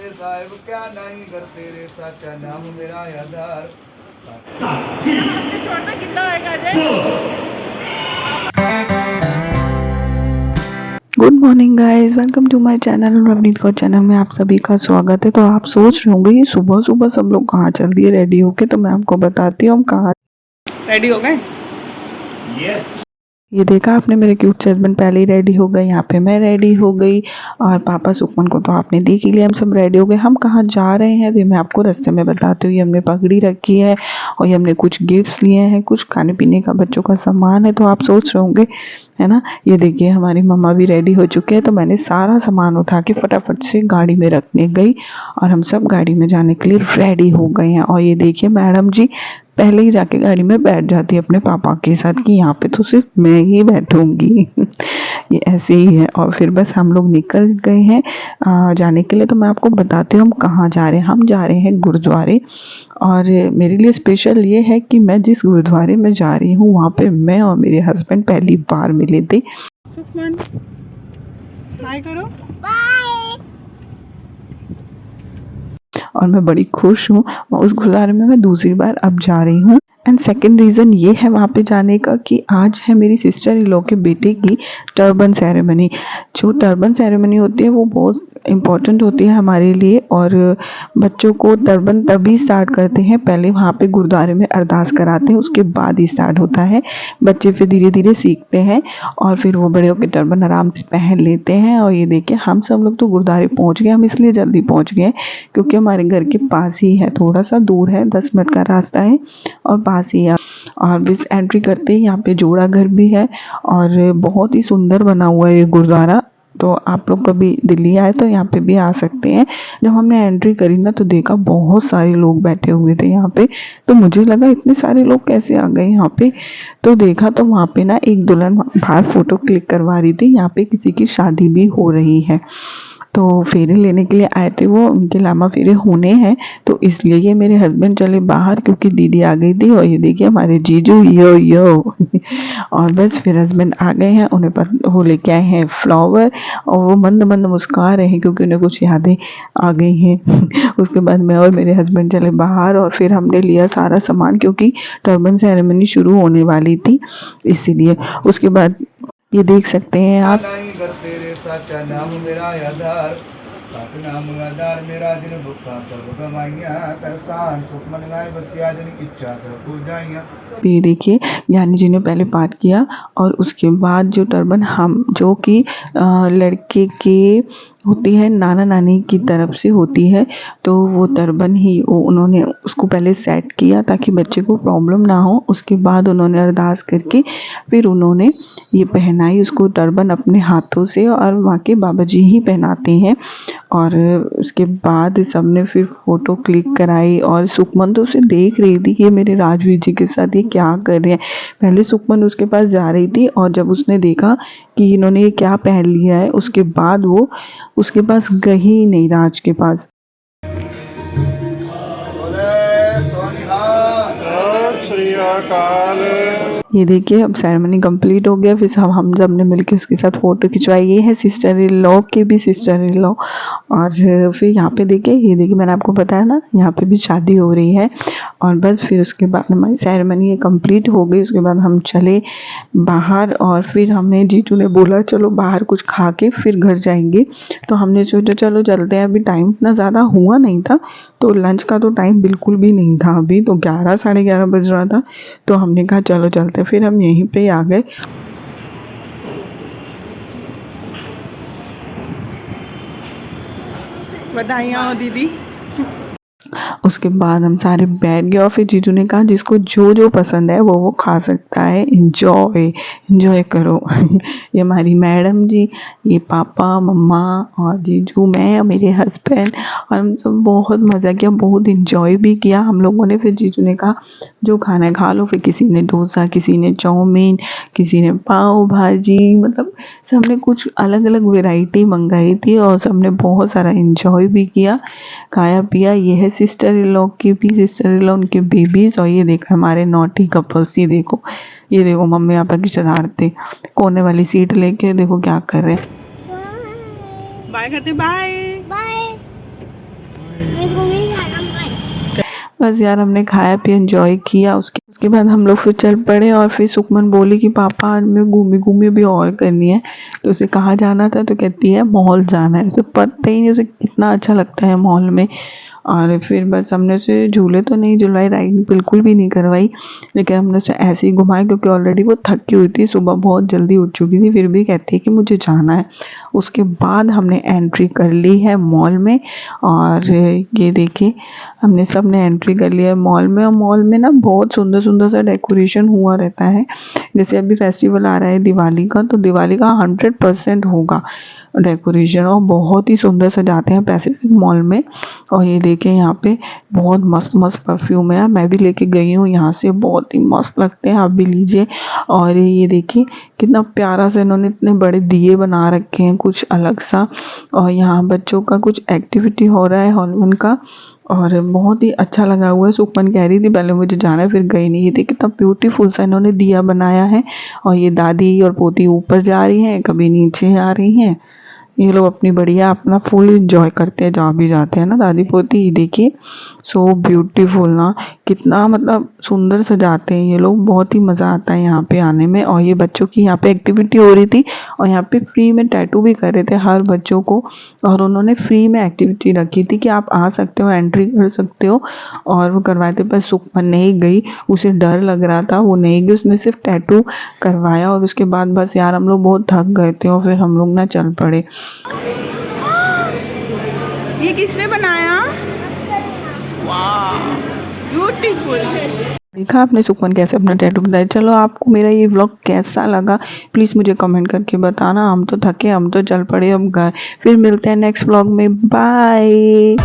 दे साहिब क्या नहीं कर तेरे साचा नाम मेरा यादार। छोड़ना कितना आएगा Ajay? Good morning guys, welcome to my channel Ravneet for channel में आप सभी का स्वागत है। तो आप सोच रहे होंगे ये सुबह सुबह सब लोग कहाँ चल दिए रेडी होके, तो मैं आपको बताती हूँ हम कहाँ रेडी हो गए। यस ये देखा आपने, मेरे क्यूट से हस्बैंड पहले ही रेडी हो गए, यहाँ पे मैं रेडी हो गई और पापा सुखमन को तो आपने देख ही लिया। हम सब रेडी हो गए। हम कहाँ जा रहे हैं तो मैं आपको रास्ते में बताती हूँ। ये हमने पगड़ी रखी है और ये हमने कुछ गिफ्ट्स लिए हैं, कुछ खाने पीने का बच्चों का सामान है। तो आप सोच रहे होंगे, है ना, ये देखिए हमारी मम्मा भी रेडी हो चुके हैं। तो मैंने सारा सामान उठा के फटाफट से गाड़ी में रखने गई और हम सब गाड़ी में जाने के लिए रेडी हो गए हैं। और ये देखिए मैडम जी पहले ही जाके गाड़ी में बैठ जाती है अपने पापा के साथ कि यहाँ पे तो सिर्फ मैं ही बैठूंगी। ये ऐसे ही है। और फिर बस हम लोग निकल गए हैं जाने के लिए। तो मैं आपको बताती हूँ हम कहाँ जा रहे हैं। हम जा रहे हैं गुरुद्वारे। और मेरे लिए स्पेशल ये है कि मैं जिस गुरुद्वारे में जा रही हूँ वहाँ पे मैं और मेरे हस्बैंड पहली बार मिले थे। सुखमन हाय करो। और मैं बड़ी खुश हूँ। उस गुरुद्वारे में मैं दूसरी बार अब जा रही हूँ। एंड सेकेंड रीज़न ये है वहाँ पे जाने का कि आज है मेरी सिस्टर इन लॉ के बेटे की टर्बन सेरेमनी। जो टर्बन सेरेमनी होती है वो बहुत इम्पोर्टेंट होती है हमारे लिए। और बच्चों को टर्बन तभी स्टार्ट करते हैं, पहले वहाँ पे गुरुद्वारे में अरदास कराते हैं, उसके बाद ही स्टार्ट होता है। बच्चे फिर धीरे धीरे सीखते हैं और फिर वो बड़े होकर टर्बन आराम से पहन लेते हैं। और ये देखिए हम सब लोग तो गुरुद्वारे पहुँच गए। हम इसलिए जल्दी पहुँच गए क्योंकि हमारे घर के पास ही है, थोड़ा सा दूर है, 10 मिनट का रास्ता है और पास ही है। और बस एंट्री करते ही यहाँ पे जोड़ा घर भी है और बहुत ही सुंदर बना हुआ है ये गुरुद्वारा। तो आप लोग कभी दिल्ली आए तो यहाँ पे भी आ सकते हैं। जब हमने एंट्री करी ना तो देखा बहुत सारे लोग बैठे हुए थे यहाँ पे। तो मुझे लगा इतने सारे लोग कैसे आ गए यहाँ पे। तो देखा तो वहाँ पे ना एक दुल्हन बाहर फोटो क्लिक करवा रही थी। यहाँ पे किसी की शादी भी हो रही है तो फेरे लेने के लिए आए थे वो, उनके लामा फेरे होने हैं। तो इसलिए ये मेरे हस्बैंड चले बाहर क्योंकि दीदी आ गई थी। और ये देखिए हमारे जीजू यो यो। और बस फिर हस्बैंड आ गए हैं, उन्हें वो लेके आए हैं फ्लावर और वो मंद मंद मुस्कुरा रहे हैं क्योंकि उन्हें कुछ यादें आ गई हैं। उसके बाद मैं और मेरे हस्बैंड चले बाहर और फिर हमने लिया सारा सामान क्योंकि टर्बन सेरेमनी शुरू होने वाली थी इसीलिए। उसके बाद ये देख सकते हैं आप, नहीं कर तेरे साचा नाम मेरा यादार। साथ नाम यादार मेरा दिन भुक्खा सब गवाइया करसान सुख मन गाय बसिया जन इच्छा सब पूजाइया। ये देखिए ज्ञानी जी ने पहले पाठ किया और उसके बाद जो टर्बन हम जो कि लड़के के होती है, नाना नानी की तरफ से होती है, तो वो टर्बन ही वो उन्होंने उसको पहले सेट किया ताकि बच्चे को प्रॉब्लम ना हो। उसके बाद उन्होंने अरदास करके फिर उन्होंने ये पहनाई उसको टर्बन अपने हाथों से और वहाँ के बाबा जी ही पहनाते हैं। और उसके बाद सबने फिर फोटो क्लिक कराई और सुखमन तो उसे देख रही थी कि ये मेरे राजवीर जी के साथ ये क्या कर रहे हैं। पहले सुखमन उसके पास जा रही थी और जब उसने देखा कि इन्होंने ये क्या पहन लिया है उसके बाद वो उसके पास गई ही नहीं, राज के पास। बोले सोनिहार सत श्री अकाल। ये देखिए अब सेरेमनी कंप्लीट हो गया। फिर हम सब ने मिलकर उसके साथ फोटो खिंचवाई। ये है सिस्टर इन लॉ के भी सिस्टर इन लॉ। और फिर यहाँ पे देखिए, ये देखिए मैंने आपको बताया ना यहाँ पे भी शादी हो रही है। और बस फिर उसके बाद हमारी सेरेमनी कंप्लीट हो गई। उसके बाद हम चले बाहर और फिर हमें जीजू ने बोला चलो बाहर कुछ खा के फिर घर जाएंगे। तो हमने सोचा चलो चलते हैं। अभी टाइम इतना ज़्यादा हुआ नहीं था तो लंच का तो टाइम बिल्कुल भी नहीं था, अभी तो 11 साढ़े 11 बज रहा था। तो हमने कहा चलो चलते, फिर हम यहीं पे आ गए। बधाइयाँ हो दीदी। उसके बाद हम सारे बैठ गए और फिर जीजू ने कहा जिसको जो जो पसंद है वो खा सकता है, इंजॉय इंजॉय करो। ये हमारी मैडम जी, ये पापा मम्मा और जीजू, मैं और मेरे हस्बैंड, और हम सब बहुत मज़ा किया, बहुत इंजॉय भी किया हम लोगों ने। फिर जीजू ने कहा जो खाना है खा लो। फिर किसी ने डोसा, किसी ने चाउमीन, किसी ने पाव भाजी, मतलब सबने कुछ अलग अलग वेराइटी मंगाई थी और सबने बहुत सारा इंजॉय भी किया, खाया पिया। ये है सिस्टर इन लॉ की भी, सिस्टर इन लॉ उनके बेबीज। और ये देखो हमारे नॉटी कपल्स, ये देखो मम्मी पापा की शरारते, कोने वाली सीट लेके देखो क्या कर रहे हैं। बाय करते, बाय बाय बस यार हमने खाया पिया एंजॉय किया। उसके बाद हम लोग फिर चल पड़े और फिर सुखमन बोली कि पापा आज मैं घूमी घूमी भी और करनी है। तो उसे कहाँ जाना था तो कहती है मॉल जाना है। उसे पता ही नहीं उसे कितना अच्छा लगता है मॉल में। और फिर बस हमने उसे झूले तो नहीं झुलवाई, राइड बिल्कुल भी नहीं करवाई, लेकिन हमने उसे ऐसे ही घुमाया क्योंकि ऑलरेडी वो थकी हुई थी, सुबह बहुत जल्दी उठ चुकी थी, फिर भी कहती है कि मुझे जाना है। उसके बाद हमने एंट्री कर ली है मॉल में। और ये देखिए हमने सब ने एंट्री कर लिया है मॉल में। और मॉल में ना बहुत सुंदर सुंदर सा डेकोरेशन हुआ रहता है। जैसे अभी फेस्टिवल आ रहा है दिवाली का, तो दिवाली का 100% होगा डेकोरेशन और बहुत ही सुंदर सजाते हैं पैसिफिक मॉल में। और ये देखिए यहाँ पे बहुत मस्त मस्त परफ्यूम है, मैं भी लेके गई हूँ यहाँ से, बहुत ही मस्त लगते हैं, आप भी लीजिए। और ये देखिए कितना प्यारा सा इन्होंने इतने बड़े दिए बना रखे हैं कुछ अलग सा। और यहाँ बच्चों का कुछ एक्टिविटी हो रहा है हॉलोवीन का, और बहुत ही अच्छा लगा हुआ है। सुखमन कह रही थी पहले मुझे जाना है, फिर गई नहीं। ये देखिए कितना ब्यूटीफुल सा इन्होंने दिया बनाया है। और ये दादी और पोती ऊपर जा रही हैं, कभी नीचे आ रही हैं। ये लोग अपनी बढ़िया अपना फुल एंजॉय करते हैं जहाँ भी जाते हैं ना दादी पोती। ये देखिए सो ब्यूटीफुल ना, कितना मतलब सुंदर सजाते हैं ये लोग, बहुत ही मज़ा आता है यहाँ पे आने में। और ये बच्चों की यहाँ पे एक्टिविटी हो रही थी और यहाँ पे फ्री में टैटू भी कर रहे थे हर बच्चों को। और उन्होंने फ्री में एक्टिविटी रखी थी कि आप आ सकते हो, एंट्री कर सकते हो, और वो करवाए थे। पर सुखमन नहीं गई, उसे डर लग रहा था, वो नहीं गई, उसने सिर्फ टैटू करवाया। और उसके बाद बस यार हम लोग बहुत थक गए थे और फिर हम लोग ना चल पड़े। ये किसने बनाया? वाह ब्यूटीफुल। देखा आपने सुखमन कैसे अपना टैटू बनाया। चलो आपको मेरा ये व्लॉग कैसा लगा प्लीज़ मुझे कमेंट करके बताना। हम तो थके, हम तो चल पड़े अब घर। फिर मिलते हैं नेक्स्ट व्लॉग में, बाय।